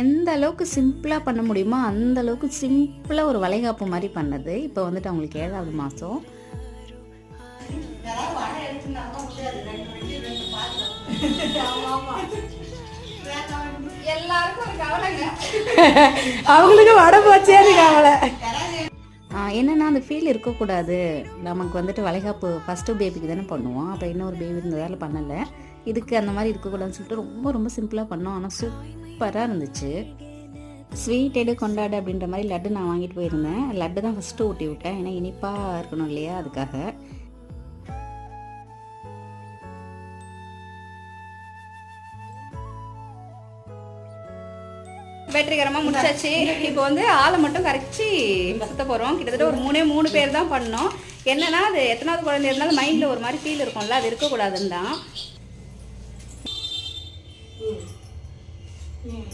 எந்த அளவுக்கு சிம்பிளாக பண்ண முடியுமோ அந்த அளவுக்கு சிம்பிளாக ஒரு வளைகாப்பு மாதிரி பண்ணது. இப்போ வந்துட்டு அவங்களுக்கு 7வது மாதம். அவங்களுக்கு வடை போச்சே கவலை. என்னென்னா அந்த ஃபீல் இருக்கக்கூடாது. நமக்கு வந்துட்டு வளைகாப்பு ஃபஸ்ட்டு பேபிக்கு தானே பண்ணுவோம். அப்போ இன்னொரு பேபி இருந்ததால் பண்ணலை. இதுக்கு அந்த மாதிரி இருக்கக்கூடாதுன்னு சொல்லிட்டு ரொம்ப ரொம்ப சிம்பிளாக பண்ணோம். ஆனால் சூப்பராக இருந்துச்சு. ஸ்வீட் எடு கொண்டாடு அப்படின்ற மாதிரி லட்டு நான் வாங்கிட்டு போயிருந்தேன். லட்டு தான் ஃபஸ்ட்டு ஊட்டி விட்டேன். ஏன்னா இனிப்பாக இருக்கணும் இல்லையா, அதுக்காக. வெற்றிகரமாக முடிச்சாச்சு. இப்போ வந்து ஆளை மட்டும் கரைச்சி சுத்த போகிறோம். கிட்டத்தட்ட ஒரு 3 பேர் தான் பண்ணோம். என்னன்னா அது எத்தனாவது குழந்தை இருந்தாலும் மைண்டில் ஒரு மாதிரி ஃபீல் இருக்கும்ல, அது இருக்கக்கூடாதுன்னு தான்.